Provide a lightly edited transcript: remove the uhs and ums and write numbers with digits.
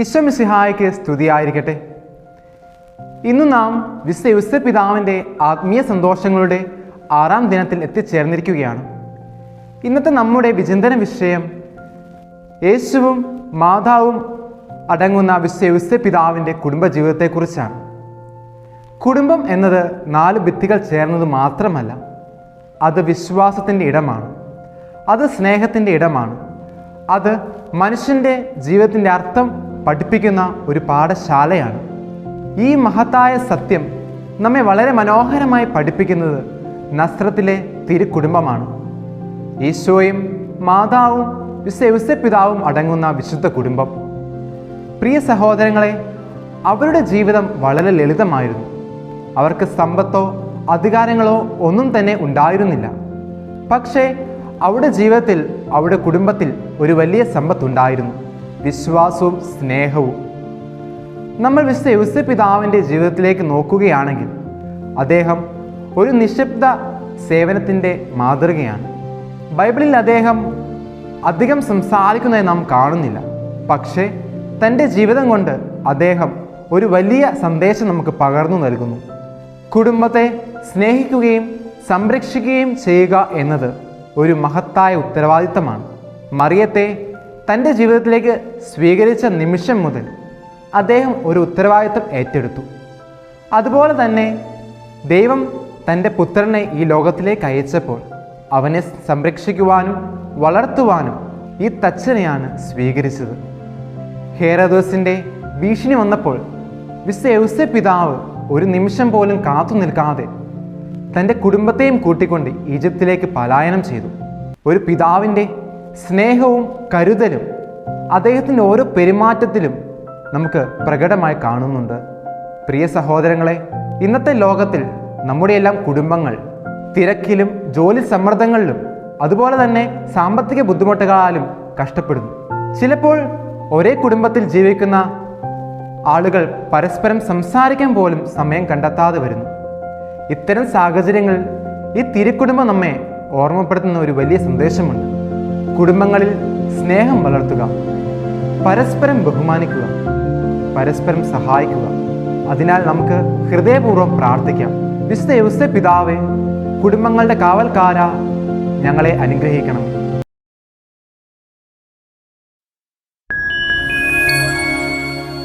ഈശോ മിശിഹായ്ക്ക് സ്തുതിയായിരിക്കട്ടെ. ഇന്ന് നാം വിശുദ്ധ യോസേപ്പ് പിതാവിൻ്റെ ആത്മീയ സന്തോഷങ്ങളുടെ 6-ാം ദിനത്തിൽ എത്തിച്ചേർന്നിരിക്കുകയാണ്. ഇന്നത്തെ നമ്മുടെ വിചിന്തന വിഷയം യേശുവും മാതാവും അടങ്ങുന്ന വിശുദ്ധ യോസേപ്പ് പിതാവിൻ്റെ കുടുംബജീവിതത്തെക്കുറിച്ചാണ്. കുടുംബം എന്നത് 4 ഭിത്തികൾ ചേർന്നത് മാത്രമല്ല, അത് വിശ്വാസത്തിൻ്റെ ഇടമാണ്, അത് സ്നേഹത്തിൻ്റെ ഇടമാണ്, അത് മനുഷ്യൻ്റെ ജീവിതത്തിൻ്റെ അർത്ഥം പഠിപ്പിക്കുന്ന ഒരു പാഠശാലയാണ്. ഈ മഹത്തായ സത്യം നമ്മെ വളരെ മനോഹരമായി പഠിപ്പിക്കുന്നത് നസ്രത്തിലെ തിരുക്കുടുംബമാണ്. ഈശോയും മാതാവും വിശുദ്ധ യോസേപ്പ് പിതാവും അടങ്ങുന്ന വിശുദ്ധ കുടുംബം. പ്രിയ സഹോദരങ്ങളെ, അവരുടെ ജീവിതം വളരെ ലളിതമായിരുന്നു. അവർക്ക് സമ്പത്തോ അധികാരങ്ങളോ ഒന്നും തന്നെ ഉണ്ടായിരുന്നില്ല. പക്ഷേ അവരുടെ ജീവിതത്തിൽ, അവരുടെ കുടുംബത്തിൽ ഒരു വലിയ സമ്പത്തുണ്ടായിരുന്നു: വിശ്വാസവും സ്നേഹവും. നമ്മൾ വിശുദ്ധ യോസേപ്പ് പിതാവിൻ്റെ ജീവിതത്തിലേക്ക് നോക്കുകയാണെങ്കിൽ അദ്ദേഹം ഒരു നിശബ്ദ സേവനത്തിൻ്റെ മാതൃകയാണ്. ബൈബിളിൽ അദ്ദേഹം അധികം സംസാരിക്കുന്നതായി നാം കാണുന്നില്ല. പക്ഷേ തൻ്റെ ജീവിതം കൊണ്ട് അദ്ദേഹം ഒരു വലിയ സന്ദേശം നമുക്ക് പകർന്നു നൽകുന്നു. കുടുംബത്തെ സ്നേഹിക്കുകയും സംരക്ഷിക്കുകയും ചെയ്യുക എന്നത് ഒരു മഹത്തായ ഉത്തരവാദിത്തമാണ്. മറിയത്തെ തൻ്റെ ജീവിതത്തിലേക്ക് സ്വീകരിച്ച നിമിഷം മുതൽ അദ്ദേഹം ഒരു ഉത്തരവാദിത്തം ഏറ്റെടുത്തു. അതുപോലെ തന്നെ ദൈവം തൻ്റെ പുത്രനെ ഈ ലോകത്തിലേക്ക് അയച്ചപ്പോൾ അവനെ സംരക്ഷിക്കുവാനും വളർത്തുവാനും ഈ തച്ചനെയാണ് സ്വീകരിച്ചത്. ഹേരോദോസിൻ്റെ ഭീഷണി വന്നപ്പോൾ വിശുദ്ധ യോസേപ്പ് പിതാവ് ഒരു നിമിഷം പോലും കാത്തു നിൽക്കാതെ തൻ്റെ കുടുംബത്തെയും കൂട്ടിക്കൊണ്ട് ഈജിപ്തിലേക്ക് പലായനം ചെയ്തു. ഒരു പിതാവിൻ്റെ സ്നേഹവും കരുതലും അദ്ദേഹത്തിൻ്റെ ഓരോ പെരുമാറ്റത്തിലും നമുക്ക് പ്രകടമായി കാണുന്നുണ്ട്. പ്രിയ സഹോദരങ്ങളെ, ഇന്നത്തെ ലോകത്തിൽ നമ്മുടെ എല്ലാം കുടുംബങ്ങൾ തിരക്കിലും ജോലി സമ്മർദ്ദങ്ങളിലും അതുപോലെ തന്നെ സാമ്പത്തിക ബുദ്ധിമുട്ടുകളാലും കഷ്ടപ്പെടുന്നു. ചിലപ്പോൾ ഒരേ കുടുംബത്തിൽ ജീവിക്കുന്ന ആളുകൾ പരസ്പരം സംസാരിക്കാൻ പോലും സമയം കണ്ടെത്താതെ വരുന്നു. ഇത്തരം സാഹചര്യങ്ങളിൽ ഈ തിരുക്കുടുംബം നമ്മെ ഓർമ്മപ്പെടുത്തുന്ന ഒരു വലിയ സന്ദേശമുണ്ട്. കുടുംബങ്ങളിൽ സ്നേഹം വളർത്തുക, പരസ്പരം ബഹുമാനിക്കുക, പരസ്പരം സഹായിക്കുക. അതിനാൽ നമുക്ക് ഹൃദയപൂർവ്വം പ്രാർത്ഥിക്കാം: വിശുദ്ധ യോസേപ്പ് പിതാവേ, കുടുംബങ്ങളുടെ കാവൽക്കാരാ, ഞങ്ങളെ അനുഗ്രഹിക്കണം.